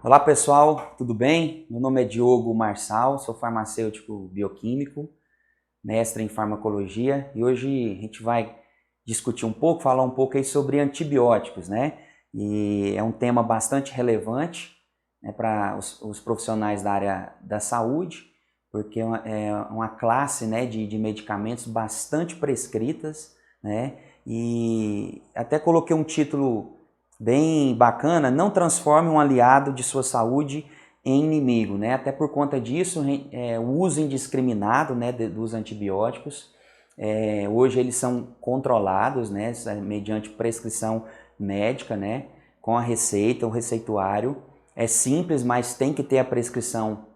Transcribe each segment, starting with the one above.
Olá pessoal, tudo bem? Meu nome é Diogo Marçal, sou farmacêutico bioquímico, mestre em farmacologia e hoje a gente vai discutir um pouco, falar um pouco aí sobre antibióticos, né? E é um tema bastante relevante, né, para os profissionais da área da saúde, porque é uma classe, né, de medicamentos bastante prescritas, né? E até coloquei um título bem bacana: não transforme um aliado de sua saúde em inimigo, né? Até por conta disso, o uso indiscriminado, né, dos antibióticos, hoje eles são controlados, né, mediante prescrição médica, né, com a receita, o receituário. É simples, mas tem que ter a prescrição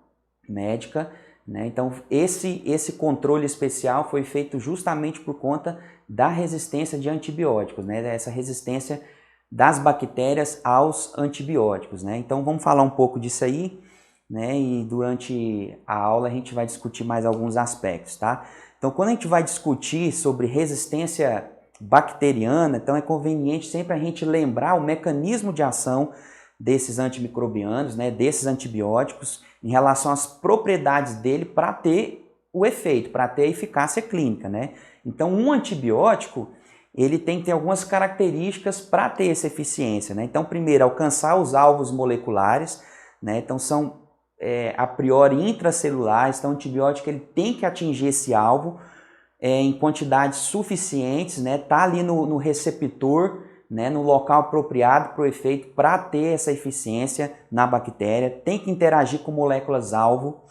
médica, né? Então esse controle especial foi feito justamente por conta da resistência de antibióticos, né? Essa resistência das bactérias aos antibióticos, né? Então vamos falar um pouco disso aí, né? E durante a aula a gente vai discutir mais alguns aspectos, tá? Então quando a gente vai discutir sobre resistência bacteriana, então é conveniente sempre a gente lembrar o mecanismo de ação desses antimicrobianos, né? Desses antibióticos, em relação às propriedades dele para ter o efeito, para ter a eficácia clínica, né? Então um antibiótico ele tem que ter algumas características para ter essa eficiência, né? Então, primeiro, alcançar os alvos moleculares, né? Então, são a priori intracelulares. Então, o antibiótico ele tem que atingir esse alvo em quantidades suficientes, né? Tá ali no receptor, né? No local apropriado para o efeito, para ter essa eficiência na bactéria. Tem que interagir com moléculas-alvo,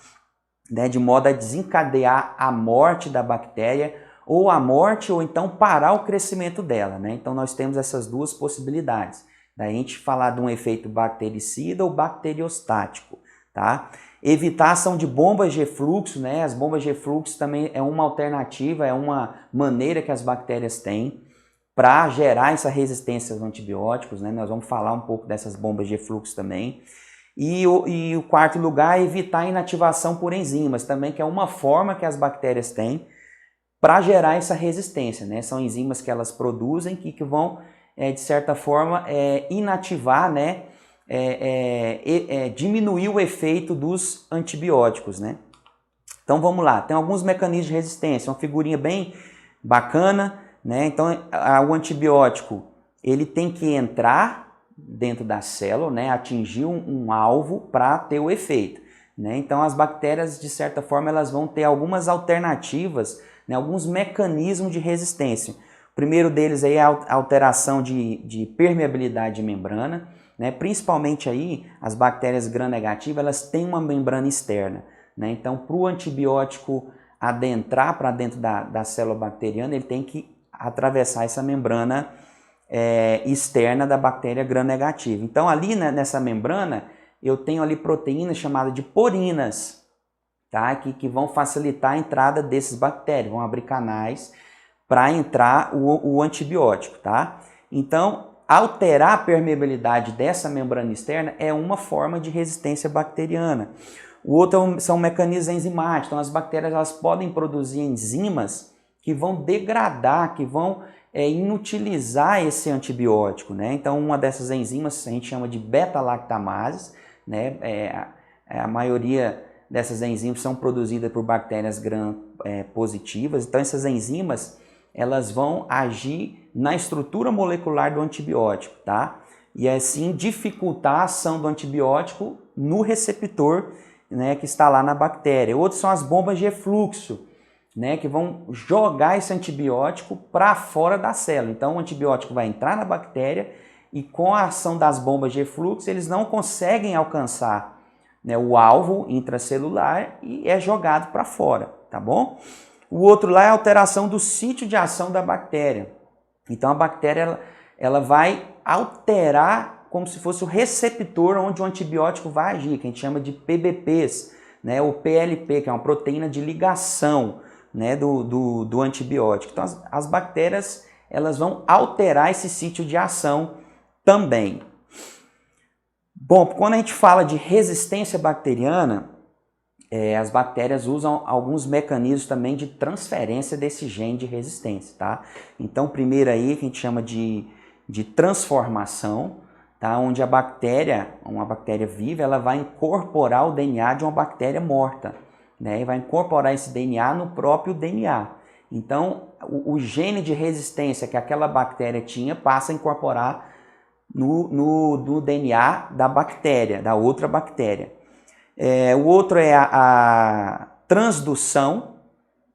né? De modo a desencadear a morte da bactéria, ou a morte, ou então parar o crescimento dela, né? Então nós temos essas duas possibilidades. Daí a gente falar de um efeito bactericida ou bacteriostático, tá? Evitar a ação de bombas de efluxo, né? As bombas de efluxo também é uma alternativa, é uma maneira que as bactérias têm para gerar essa resistência aos antibióticos, né? Nós vamos falar um pouco dessas bombas de efluxo também. E o quarto lugar é evitar a inativação por enzimas também, que é uma forma que as bactérias têm para gerar essa resistência, né? São enzimas que elas produzem que vão, de certa forma, inativar, né? Diminuir o efeito dos antibióticos, né? Então vamos lá, tem alguns mecanismos de resistência, uma figurinha bem bacana, né? Então o antibiótico ele tem que entrar dentro da célula, né? Atingir um alvo para ter o efeito, né? Então as bactérias, de certa forma, elas vão ter algumas alternativas, né? Alguns mecanismos de resistência. O primeiro deles aí é a alteração de permeabilidade de membrana, né? Principalmente aí as bactérias gram-negativas, elas têm uma membrana externa, né? Então, para o antibiótico adentrar para dentro da célula bacteriana, ele tem que atravessar essa membrana externa da bactéria gram-negativa. Então, ali, né, nessa membrana, eu tenho ali proteínas chamadas de porinas, tá? que vão facilitar a entrada desses bactérias, vão abrir canais para entrar o antibiótico, tá? Então, alterar a permeabilidade dessa membrana externa é uma forma de resistência bacteriana. O outro são mecanismos enzimáticos. Então, as bactérias elas podem produzir enzimas que vão degradar, que vão inutilizar esse antibiótico, né? Então, uma dessas enzimas a gente chama de beta-lactamases, né? A maioria dessas enzimas são produzidas por bactérias gram-positivas. Então, essas enzimas elas vão agir na estrutura molecular do antibiótico, tá? E assim dificultar a ação do antibiótico no receptor, né, que está lá na bactéria. Outros são as bombas de efluxo, né, que vão jogar esse antibiótico para fora da célula. Então o antibiótico vai entrar na bactéria e com a ação das bombas de efluxo eles não conseguem alcançar, né, o alvo intracelular e é jogado para fora, tá bom? O outro lá é a alteração do sítio de ação da bactéria. Então a bactéria ela vai alterar como se fosse o receptor onde o antibiótico vai agir, que a gente chama de PBPs, né? O PLP, que é uma proteína de ligação, né, do antibiótico. Então as bactérias elas vão alterar esse sítio de ação também. Bom, quando a gente fala de resistência bacteriana, as bactérias usam alguns mecanismos também de transferência desse gene de resistência, tá? Então, primeiro aí que a gente chama de transformação, tá? Onde a bactéria, uma bactéria viva, ela vai incorporar o DNA de uma bactéria morta, né? E vai incorporar esse DNA no próprio DNA. Então, o gene de resistência que aquela bactéria tinha passa a incorporar no DNA da bactéria, da outra bactéria. O outro é a transdução,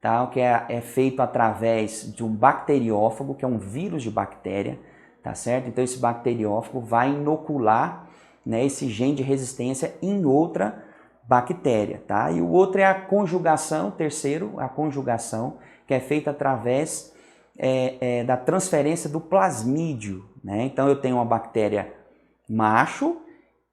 tá? Que é feito através de um bacteriófago, que é um vírus de bactéria, tá certo? Então esse bacteriófago vai inocular, né, esse gene de resistência em outra bactéria, tá? E o outro é a conjugação, terceiro, a conjugação, que é feita através da transferência do plasmídio, né? Então eu tenho uma bactéria macho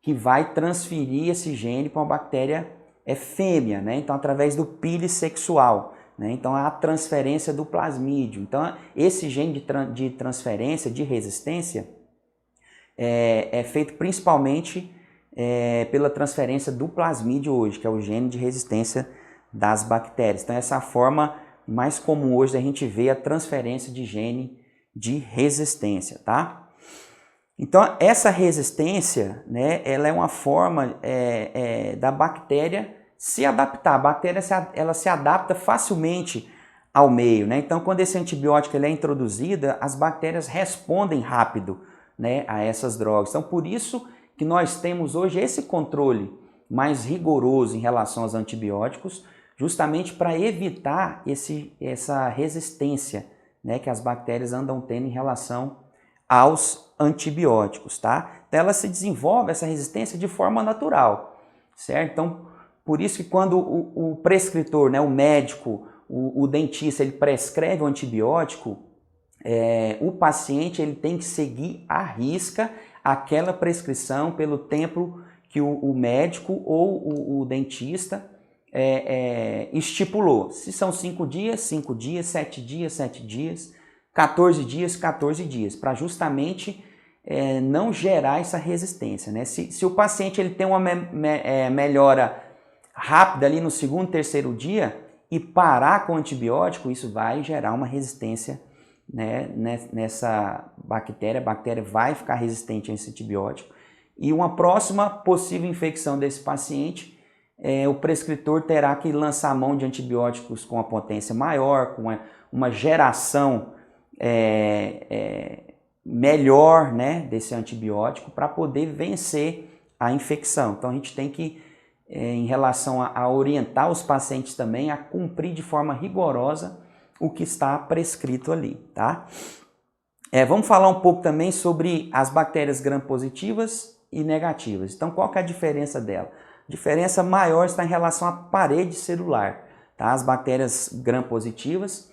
que vai transferir esse gene para uma bactéria fêmea, né? Então através do pilissexual, né? Então a transferência do plasmídio. Então esse gene de transferência, de resistência, é feito principalmente pela transferência do plasmídio hoje, que é o gene de resistência das bactérias. Então essa é a forma mais comum hoje da gente ver a transferência de gene de resistência, tá? Então essa resistência, né, ela é uma forma da bactéria se adaptar. A bactéria ela se adapta facilmente ao meio, né? Então quando esse antibiótico ele é introduzido, as bactérias respondem rápido, né, a essas drogas. Então por isso que nós temos hoje esse controle mais rigoroso em relação aos antibióticos, justamente para evitar essa resistência, né, que as bactérias andam tendo em relação aos antibióticos, tá? Então ela se desenvolve, essa resistência, de forma natural, certo? Então, por isso que quando o prescritor, né, o médico, o dentista, ele prescreve o antibiótico, o paciente ele tem que seguir à risca aquela prescrição pelo tempo que o médico ou o dentista estipulou. Se são 5 dias, 5 dias, 7 dias, 7 dias, 14 dias, 14 dias, para justamente não gerar essa resistência, né? Se o paciente ele tem uma melhora rápida ali no segundo, terceiro dia e parar com o antibiótico, isso vai gerar uma resistência, né, nessa bactéria. A bactéria vai ficar resistente a esse antibiótico e uma próxima possível infecção desse paciente, o prescritor terá que lançar mão de antibióticos com a potência maior, com uma geração melhor, né, desse antibiótico para poder vencer a infecção. Então a gente tem que, em relação a orientar os pacientes também a cumprir de forma rigorosa o que está prescrito ali, tá? Vamos falar um pouco também sobre as bactérias gram-positivas e negativas. Então qual que é a diferença dela? A diferença maior está em relação à parede celular, tá? As bactérias gram-positivas,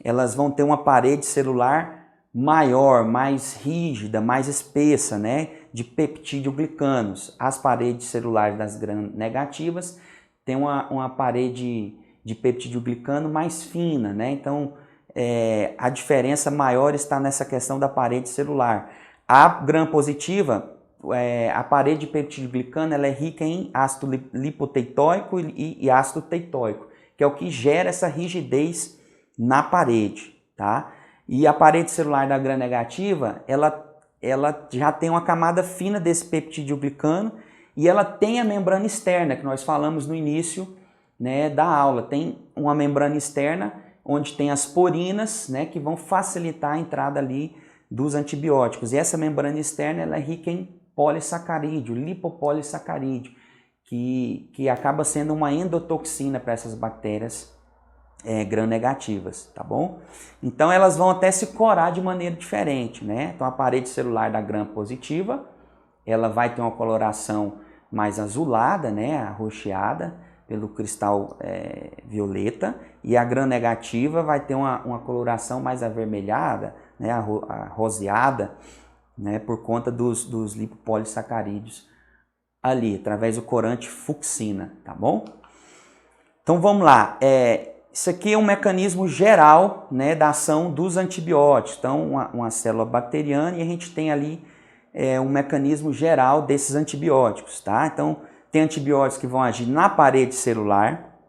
elas vão ter uma parede celular maior, mais rígida, mais espessa, né, de peptídeo-glicanos. As paredes celulares das gram-negativas têm uma parede de peptídeo-glicano mais fina, né? Então a diferença maior está nessa questão da parede celular. A gram-positiva, a parede de peptídeo-glicano, ela é rica em ácido lipoteitóico e ácido teitóico, que é o que gera essa rigidez na parede, tá? E a parede celular da gram-negativa, ela já tem uma camada fina desse peptídeo-glicano e ela tem a membrana externa, que nós falamos no início, né, da aula. Tem uma membrana externa onde tem as porinas, né, que vão facilitar a entrada ali dos antibióticos. E essa membrana externa ela é rica em polissacarídeo, lipopolissacarídeo, que acaba sendo uma endotoxina para essas bactérias gram-negativas, tá bom? Então elas vão até se corar de maneira diferente, né? Então a parede celular da gram-positiva, ela vai ter uma coloração mais azulada, né, arroxeada pelo cristal violeta, e a gram-negativa vai ter uma coloração mais avermelhada, né, roseada, né, por conta dos lipopolissacarídeos ali, através do corante fucsina, tá bom? Então vamos lá, isso aqui é um mecanismo geral, né, da ação dos antibióticos. Então uma célula bacteriana e a gente tem ali um mecanismo geral desses antibióticos, tá? Então tem antibióticos que vão agir na parede celular,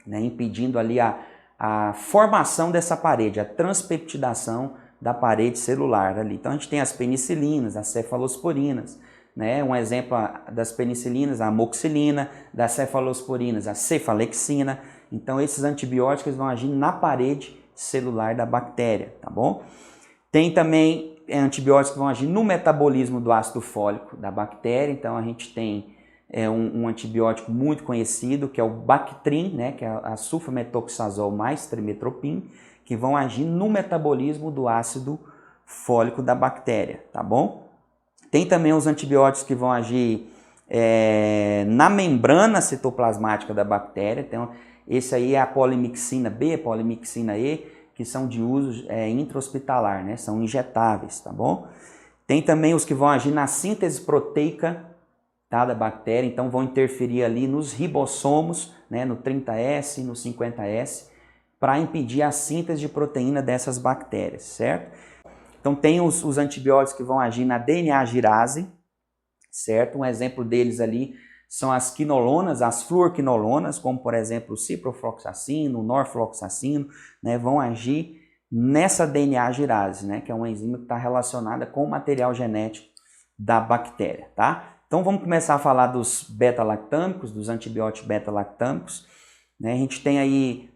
né, impedindo ali a formação dessa parede, a transpeptidação da parede celular ali. Então a gente tem as penicilinas, as cefalosporinas, né? Um exemplo das penicilinas, a amoxicilina, das cefalosporinas, a cefalexina. Então esses antibióticos vão agir na parede celular da bactéria, tá bom? Tem também antibióticos que vão agir no metabolismo do ácido fólico da bactéria. Então a gente tem um antibiótico muito conhecido, que é o Bactrim, né, que é a sulfametoxazol mais trimetoprim, que vão agir no metabolismo do ácido fólico da bactéria, tá bom? Tem também os antibióticos que vão agir na membrana citoplasmática da bactéria. Então, esse aí é a polimixina B, polimixina E, que são de uso intra-hospitalar, né? São injetáveis, tá bom? Tem também os que vão agir na síntese proteica, tá, da bactéria, então vão interferir ali nos ribossomos, né, no 30S, no 50S, para impedir a síntese de proteína dessas bactérias, certo? Então tem os antibióticos que vão agir na DNA girase, certo? Um exemplo deles ali são as quinolonas, as fluorquinolonas, como por exemplo o ciprofloxacino, o norfloxacino, né, vão agir nessa DNA girase, né, que é uma enzima que está relacionada com o material genético da bactéria, tá? Então vamos começar a falar dos beta-lactâmicos, dos antibióticos beta-lactâmicos, né? A gente tem aí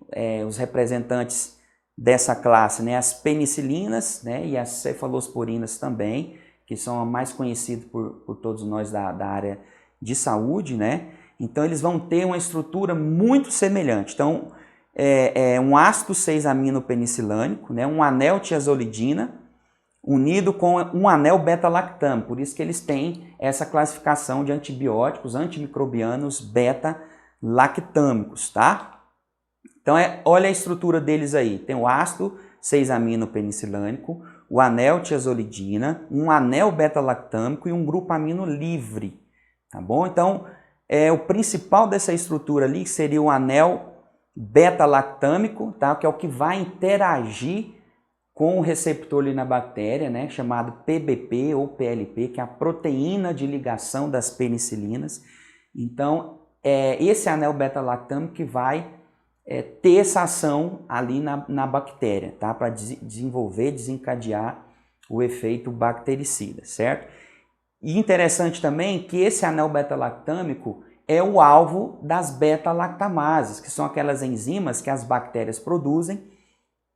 os representantes dessa classe, né, as penicilinas, né, e as cefalosporinas também, que são as mais conhecidas por todos nós da área de saúde, né? Então eles vão ter uma estrutura muito semelhante. Então um ácido 6-aminopenicilânico, né, um anel tiazolidina, unido com um anel beta-lactâmico, por isso que eles têm essa classificação de antibióticos antimicrobianos beta-lactâmicos, tá? Então olha a estrutura deles aí, tem o ácido 6-aminopenicilânico, o anel tiazolidina, um anel beta-lactâmico e um grupo amino livre, tá bom? Então o principal dessa estrutura ali seria o anel beta-lactâmico, tá? Que é o que vai interagir com o receptor ali na bactéria, né, chamado PBP ou PLP, que é a proteína de ligação das penicilinas. Então, esse anel beta-lactâmico que vai ter essa ação ali na bactéria, tá, para desenvolver, desencadear o efeito bactericida, certo? E interessante também que esse anel beta-lactâmico é o alvo das beta-lactamases, que são aquelas enzimas que as bactérias produzem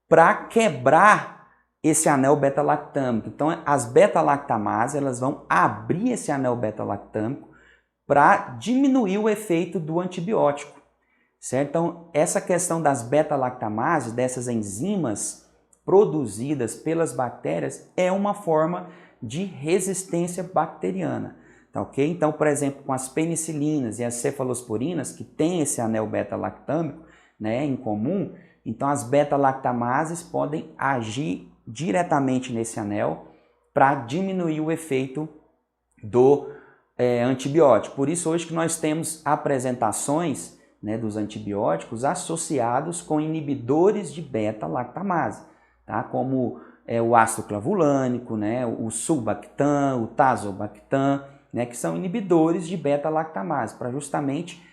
para quebrar esse anel beta-lactâmico. Então, as beta-lactamases elas vão abrir esse anel beta-lactâmico para diminuir o efeito do antibiótico, certo? Então, essa questão das beta-lactamases, dessas enzimas produzidas pelas bactérias, é uma forma de resistência bacteriana, tá ok? Então, por exemplo, com as penicilinas e as cefalosporinas, que tem esse anel beta-lactâmico, né, em comum, então as beta-lactamases podem agir diretamente nesse anel para diminuir o efeito do antibiótico. Por isso hoje que nós temos apresentações, né, dos antibióticos associados com inibidores de beta-lactamase, tá? Como o ácido clavulânico, né, o sulbactam, o tazobactam, né, que são inibidores de beta-lactamase, para justamente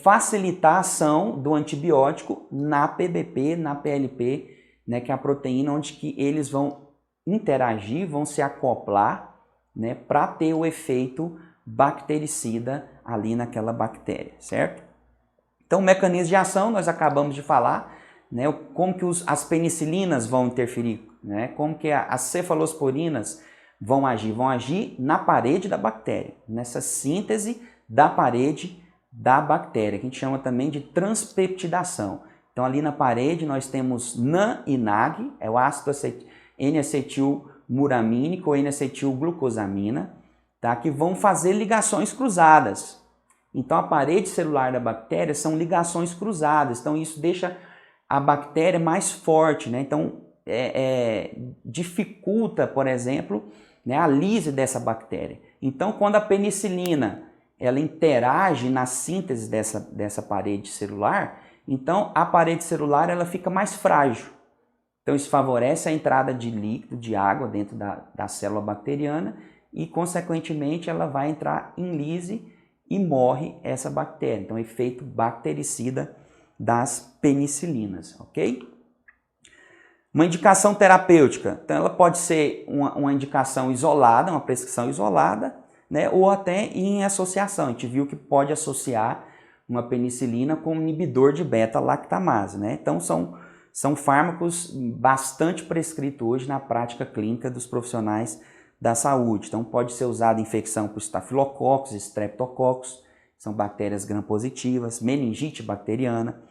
facilitar a ação do antibiótico na PBP, na PLP, né, que é a proteína onde que eles vão interagir, vão se acoplar, né, para ter o efeito bactericida ali naquela bactéria, certo? Então, o mecanismo de ação nós acabamos de falar, né, como que as penicilinas vão interferir, né, como que as cefalosporinas vão agir na parede da bactéria, nessa síntese da parede da bactéria, que a gente chama também de transpeptidação. Então ali na parede nós temos NAN e NAG, é o ácido N-acetilmuramínico ou N-acetilglucosamina, tá? Que vão fazer ligações cruzadas. Então a parede celular da bactéria são ligações cruzadas, então isso deixa a bactéria mais forte, né? Então dificulta, por exemplo, né, a lise dessa bactéria. Então quando a penicilina ela interage na síntese dessa parede celular, então a parede celular ela fica mais frágil. Então isso favorece a entrada de líquido, de água dentro da célula bacteriana e, consequentemente, ela vai entrar em lise e morre essa bactéria. Então, efeito bactericida das penicilinas, ok? Uma indicação terapêutica, então ela pode ser uma indicação isolada, uma prescrição isolada, né, ou até em associação. A gente viu que pode associar uma penicilina com um inibidor de beta-lactamase, né? Então são fármacos bastante prescritos hoje na prática clínica dos profissionais da saúde. Então pode ser usado em infecção por estafilococos, streptococcus, são bactérias gram-positivas, meningite bacteriana,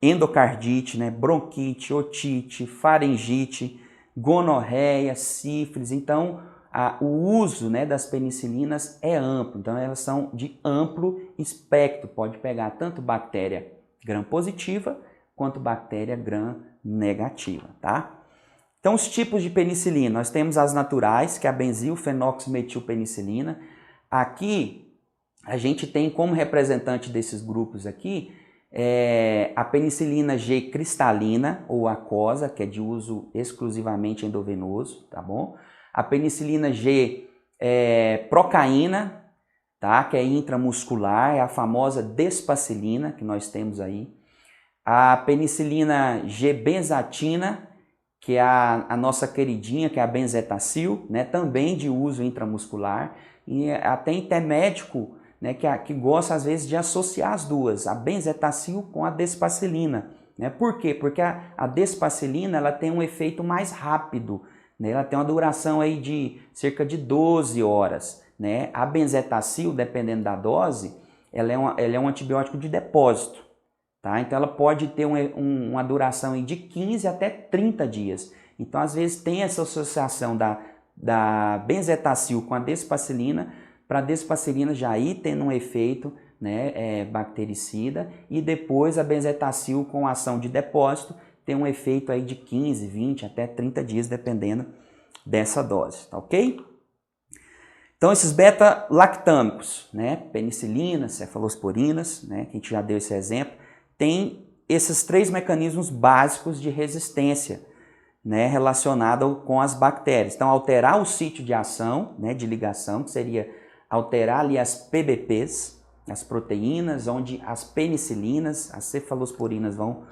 endocardite, né, bronquite, otite, faringite, gonorreia, sífilis. Então o uso, né, das penicilinas é amplo, então elas são de amplo espectro, pode pegar tanto bactéria gram-positiva quanto bactéria gram-negativa, tá? Então os tipos de penicilina, nós temos as naturais, que é a benzilfenoximetilpenicilina. Aqui a gente tem como representante desses grupos aqui a penicilina G cristalina ou aquosa, que é de uso exclusivamente endovenoso, tá bom? A penicilina G procaína, tá? Que é intramuscular, é a famosa despacilina que nós temos aí. A penicilina G benzatina, que é a nossa queridinha, que é a benzetacil, né? Também de uso intramuscular. E até intermédico, né, que gosta às vezes de associar as duas, a benzetacil com a despacilina, né? Por quê? Porque a despacilina ela tem um efeito mais rápido, né? Ela tem uma duração aí de cerca de 12 horas, né? A benzetacil, dependendo da dose, ela é um antibiótico de depósito, tá? Então ela pode ter uma duração aí de 15 até 30 dias. Então às vezes tem essa associação da benzetacil com a despacilina, para a despacilina já ir tendo um efeito, né, bactericida, e depois a benzetacil com ação de depósito tem um efeito aí de 15, 20 até 30 dias, dependendo dessa dose, tá ok? Então esses beta-lactâmicos, né, penicilinas, cefalosporinas, né, que a gente já deu esse exemplo, tem esses 3 mecanismos básicos de resistência, né, relacionado com as bactérias. Então alterar o sítio de ação, né, de ligação, que seria alterar ali as PBPs, as proteínas, onde as penicilinas, as cefalosporinas vão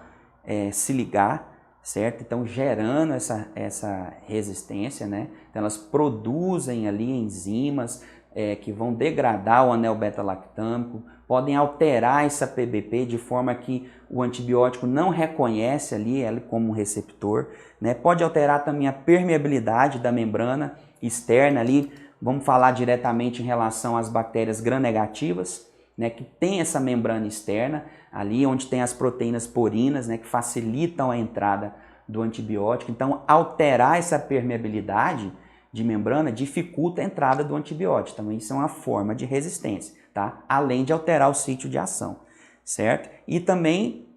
se ligar, certo? Então gerando essa resistência, né? Então elas produzem ali enzimas que vão degradar o anel beta-lactâmico, podem alterar essa PBP de forma que o antibiótico não reconhece ali ela como um receptor, né? Pode alterar também a permeabilidade da membrana externa ali. Vamos falar diretamente em relação às bactérias gram-negativas, né, que tem essa membrana externa, ali onde tem as proteínas porinas, né, que facilitam a entrada do antibiótico. Então, alterar essa permeabilidade de membrana dificulta a entrada do antibiótico. Também isso é uma forma de resistência, tá? Além de alterar o sítio de ação, certo? E também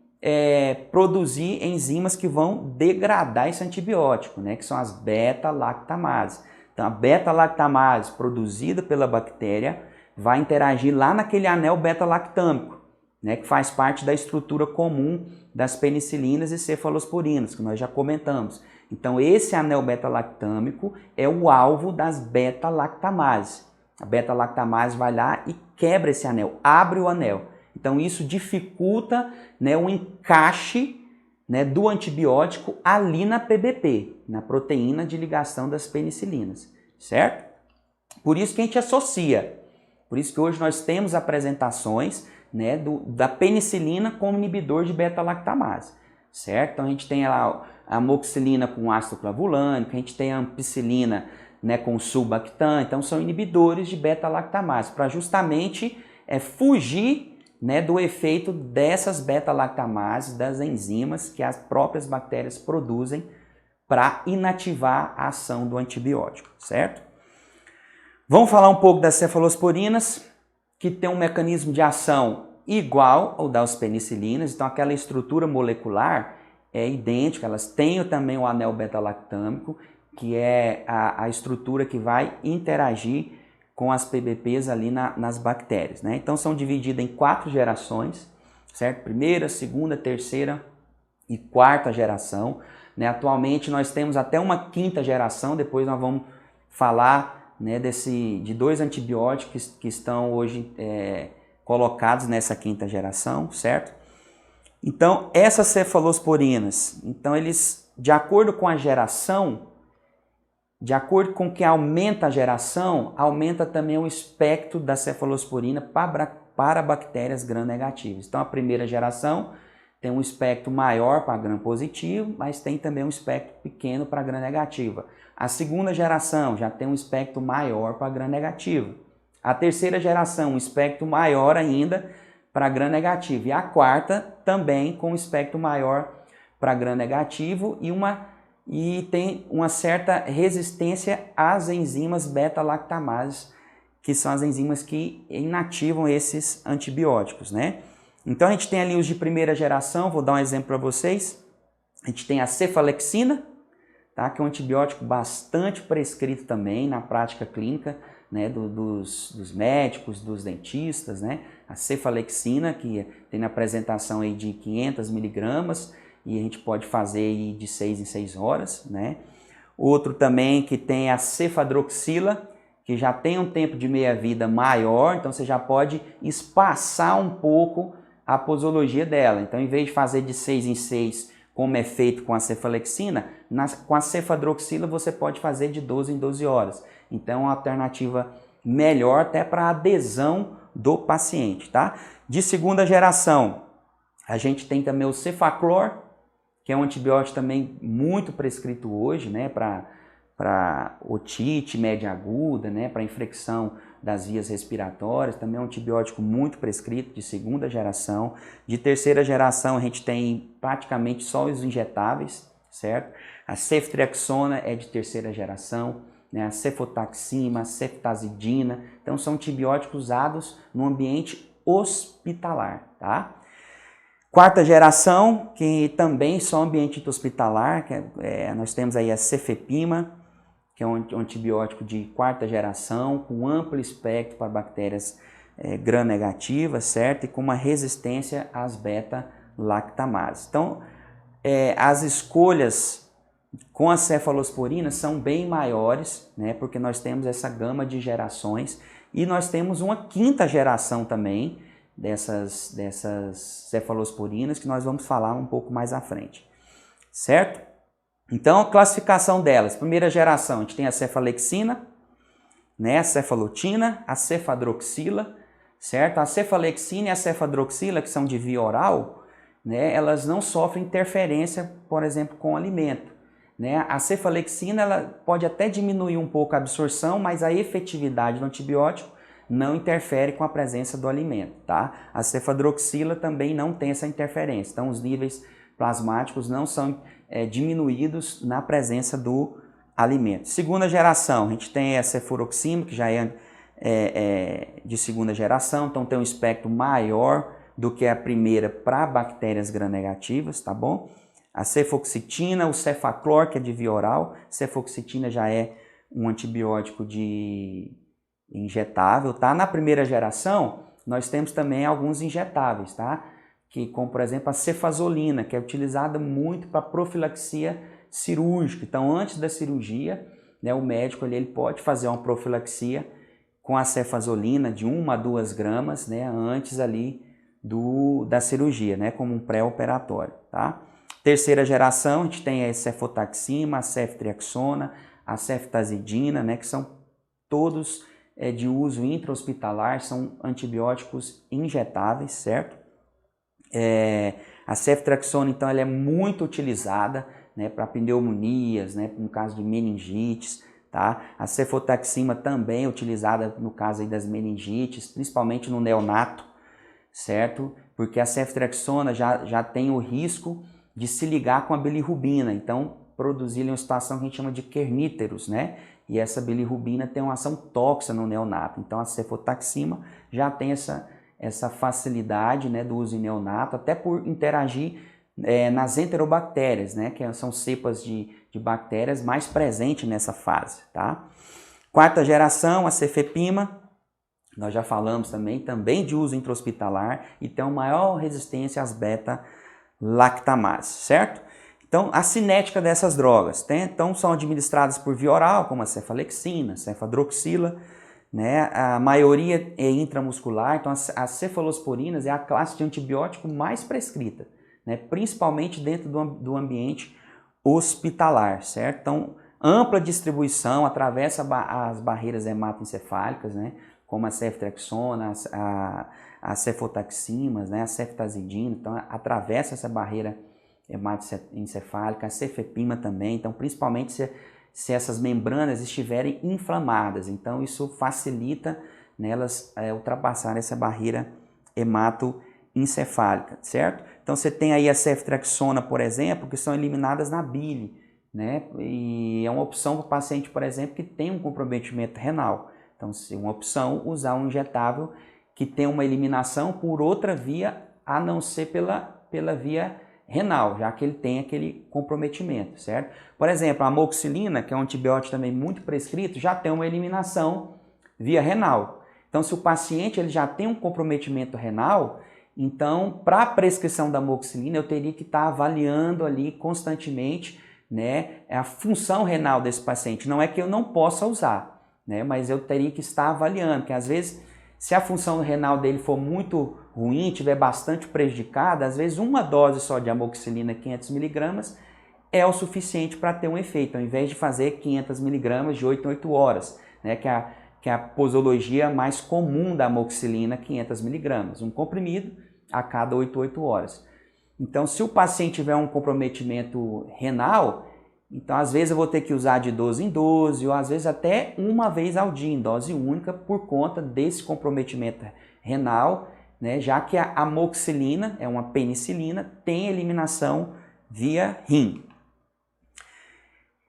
produzir enzimas que vão degradar esse antibiótico, né, que são as beta-lactamases. Então, a beta-lactamase produzida pela bactéria vai interagir lá naquele anel beta-lactâmico, né, que faz parte da estrutura comum das penicilinas e cefalosporinas, que nós já comentamos. Então, esse anel beta-lactâmico é o alvo das beta-lactamases. A beta-lactamase vai lá e quebra esse anel, abre o anel. Então, isso dificulta, né, o encaixe, né, do antibiótico ali na PBP, na proteína de ligação das penicilinas, certo? Por isso que a gente associa, por isso que hoje nós temos apresentações, né, da penicilina como inibidor de beta-lactamase, certo? Então a gente tem lá a amoxicilina com ácido clavulânico, a gente tem a ampicilina, né, com sulbactam, então são inibidores de beta-lactamase, para justamente fugir, né, do efeito dessas beta-lactamases, das enzimas que as próprias bactérias produzem para inativar a ação do antibiótico, certo? Vamos falar um pouco das cefalosporinas, que tem um mecanismo de ação igual ao das penicilinas, então aquela estrutura molecular é idêntica, elas têm também o anel beta-lactâmico, que é a estrutura que vai interagir com as PBPs ali nas bactérias, né? Então são divididas em 4 gerações, certo? Primeira, segunda, terceira e quarta geração, né? Atualmente nós temos até uma 5ª geração, depois nós vamos falar, né, de 2 antibióticos que estão hoje colocados nessa 5ª geração, certo? Então essas cefalosporinas, então eles, de acordo com a geração, de acordo com que aumenta a geração, aumenta também o espectro da cefalosporina para bactérias gram-negativas. Então, a primeira geração tem um espectro maior para gram-positivo, mas tem também um espectro pequeno para gram-negativa. A segunda geração já tem um espectro maior para gram-negativa. A terceira geração, um espectro maior ainda para gram-negativo. E a quarta também com um espectro maior para gram-negativo e tem uma certa resistência às enzimas beta-lactamases, que são as enzimas que inativam esses antibióticos, né? Então a gente tem ali os de primeira geração, vou dar um exemplo para vocês. A gente tem a cefalexina, tá? Que é um antibiótico bastante prescrito também na prática clínica, né? dos médicos, dos dentistas, né? A cefalexina, que tem na apresentação aí de 500 miligramas, e a gente pode fazer aí de 6 em 6 horas, né? Outro também que tem a cefadroxila, que já tem um tempo de meia-vida maior, então você já pode espaçar um pouco a posologia dela. Então, em vez de fazer de 6 em 6, como é feito com a cefalexina, com a cefadroxila você pode fazer de 12 em 12 horas. Então, é uma alternativa melhor até para a adesão do paciente, tá? De segunda geração, a gente tem também o cefaclor, que é um antibiótico também muito prescrito hoje, né, para otite média aguda, né, para infecção das vias respiratórias, também é um antibiótico muito prescrito de segunda geração. De terceira geração a gente tem praticamente só os injetáveis, certo? A ceftriaxona é de terceira geração, né, a cefotaxima, a ceftazidina, então são antibióticos usados no ambiente hospitalar, tá? Quarta geração, que também só ambiente hospitalar, nós temos aí a cefepima, que é um antibiótico de quarta geração, com amplo espectro para bactérias gram-negativas, certo? E com uma resistência às beta-lactamases. Então, as escolhas com a cefalosporina são bem maiores, né? Porque nós temos essa gama de gerações e nós temos uma quinta geração também, dessas cefalosporinas, que nós vamos falar um pouco mais à frente, certo? Então, a classificação delas, primeira geração, a gente tem a cefalexina, né, a cefalotina, a cefadroxila, certo? A cefalexina e a cefadroxila, que são de via oral, né, elas não sofrem interferência, por exemplo, com o alimento, né? A cefalexina ela pode até diminuir um pouco a absorção, mas a efetividade do antibiótico não interfere com a presença do alimento, tá? A cefadroxila também não tem essa interferência, então os níveis plasmáticos não são diminuídos na presença do alimento. Segunda geração, a gente tem a cefuroxima, que já é de segunda geração, então tem um espectro maior do que a primeira para bactérias gram-negativas, tá bom? A cefoxitina, o cefaclor, que é de via oral, cefoxitina já é um antibiótico injetável, tá? Na primeira geração, nós temos também alguns injetáveis, tá? Que, como por exemplo a cefazolina, que é utilizada muito para profilaxia cirúrgica. Então, antes da cirurgia, né, o médico ele pode fazer uma profilaxia com a cefazolina de 1 a 2 gramas, né, antes ali da cirurgia, né, como um pré-operatório, tá? Terceira geração, a gente tem a cefotaxima, a ceftriaxona, a ceftazidina, né, que são todos de uso intra-hospitalar, são antibióticos injetáveis, certo? A ceftriaxona, então, ela é muito utilizada, né, para pneumonias, né, no caso de meningites, tá? A cefotaxima também é utilizada no caso aí das meningites, principalmente no neonato, certo? Porque a ceftriaxona já tem o risco de se ligar com a bilirrubina, então produzir uma situação que a gente chama de kerníteros, né? E essa bilirrubina tem uma ação tóxica no neonato. Então a cefotaxima já tem essa facilidade, né, do uso em neonato, até por interagir nas enterobactérias, né, que são cepas de bactérias mais presentes nessa fase, tá? Quarta geração, a cefepima, nós já falamos também de uso intra-hospitalar e tem uma maior resistência às beta-lactamases, certo? Então, a cinética dessas drogas, né? Então, são administradas por via oral, como a cefalexina, a cefadroxila, né? A maioria é intramuscular, então as cefalosporinas é a classe de antibiótico mais prescrita, né? Principalmente dentro do ambiente hospitalar, certo? Então, ampla distribuição, atravessa as barreiras hematoencefálicas, né? Como a ceftriaxona, as cefotaximas, né? A ceftazidina, então atravessa essa barreira hematoencefálica, a cefepima também, então principalmente se essas membranas estiverem inflamadas, então isso facilita nelas ultrapassar essa barreira hematoencefálica, certo? Então você tem aí a ceftriaxona, por exemplo, que são eliminadas na bile, né? E é uma opção para o paciente, por exemplo, que tem um comprometimento renal. Então, é uma opção usar um injetável que tem uma eliminação por outra via, a não ser pela via renal, já que ele tem aquele comprometimento, certo? Por exemplo, a amoxicilina, que é um antibiótico também muito prescrito, já tem uma eliminação via renal. Então, se o paciente ele já tem um comprometimento renal, então, para a prescrição da amoxicilina, eu teria que estar avaliando ali constantemente, né, a função renal desse paciente. Não é que eu não possa usar, né, mas eu teria que estar avaliando, porque às vezes, se a função renal dele for muito ruim, tiver bastante prejudicada, às vezes uma dose só de amoxicilina 500 mg é o suficiente para ter um efeito, ao invés de fazer 500 mg de 8 em 8 horas, né, que é a posologia mais comum da amoxicilina 500 mg, um comprimido a cada 8 horas. Então, se o paciente tiver um comprometimento renal, então às vezes eu vou ter que usar de 12 em 12, ou às vezes até uma vez ao dia, em dose única, por conta desse comprometimento renal, né? Já que a amoxicilina, é uma penicilina, tem eliminação via rim.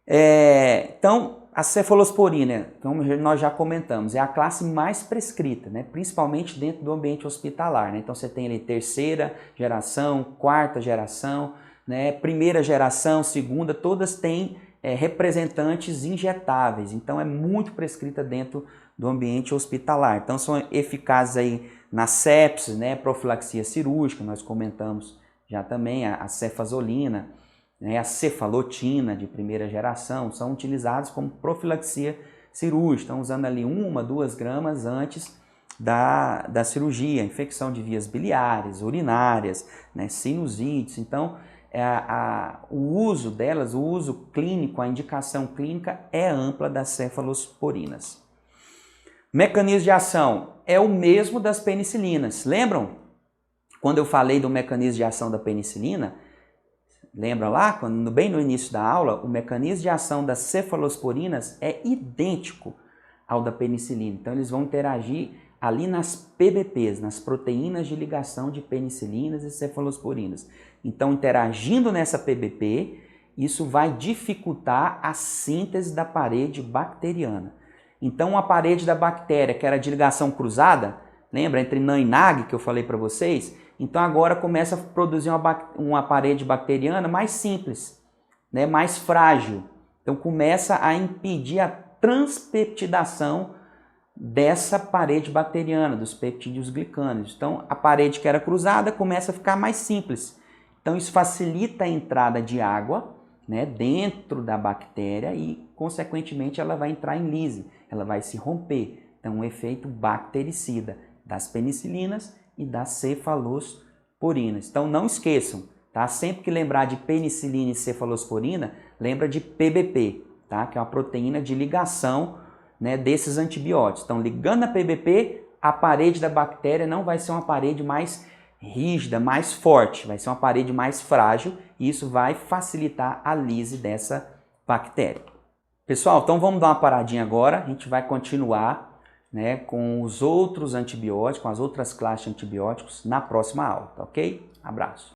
Então, a cefalosporina, como nós já comentamos, é a classe mais prescrita, né? Principalmente dentro do ambiente hospitalar, né? Então você tem ali terceira geração, quarta geração, né? Primeira geração, segunda, todas têm representantes injetáveis, então é muito prescrita dentro do ambiente hospitalar. Então são eficazes aí na sepsis, né? Profilaxia cirúrgica, nós comentamos já também, a cefazolina, a cefalotina de primeira geração, são utilizados como profilaxia cirúrgica, estão usando ali 1 a 2 gramas antes da cirurgia, infecção de vias biliares, urinárias, né, sinusites. Então, o uso delas, o uso clínico, a indicação clínica é ampla das cefalosporinas. Mecanismo de ação é o mesmo das penicilinas. Lembram? Quando eu falei do mecanismo de ação da penicilina, lembra lá, bem no início da aula, o mecanismo de ação das cefalosporinas é idêntico ao da penicilina. Então, eles vão interagir ali nas PBPs, nas proteínas de ligação de penicilinas e cefalosporinas. Então, interagindo nessa PBP, isso vai dificultar a síntese da parede bacteriana. Então, a parede da bactéria, que era de ligação cruzada, lembra, entre NAN e NAG, que eu falei para vocês? Então agora começa a produzir uma parede bacteriana mais simples, né, mais frágil. Então começa a impedir a transpeptidação dessa parede bacteriana, dos peptídeos glicânicos. Então a parede que era cruzada começa a ficar mais simples. Então isso facilita a entrada de água, né, dentro da bactéria e consequentemente ela vai entrar em lise, ela vai se romper. Então um efeito bactericida das penicilinas e das cefalosporinas. Então não esqueçam, tá? Sempre que lembrar de penicilina e cefalosporina, lembra de PBP, tá? Que é uma proteína de ligação, né, desses antibióticos. Então ligando a PBP, a parede da bactéria não vai ser uma parede mais rígida, mais forte, vai ser uma parede mais frágil e isso vai facilitar a lise dessa bactéria. Pessoal, então vamos dar uma paradinha agora, a gente vai continuar, né, com os outros antibióticos, com as outras classes de antibióticos na próxima aula, tá ok? Abraço!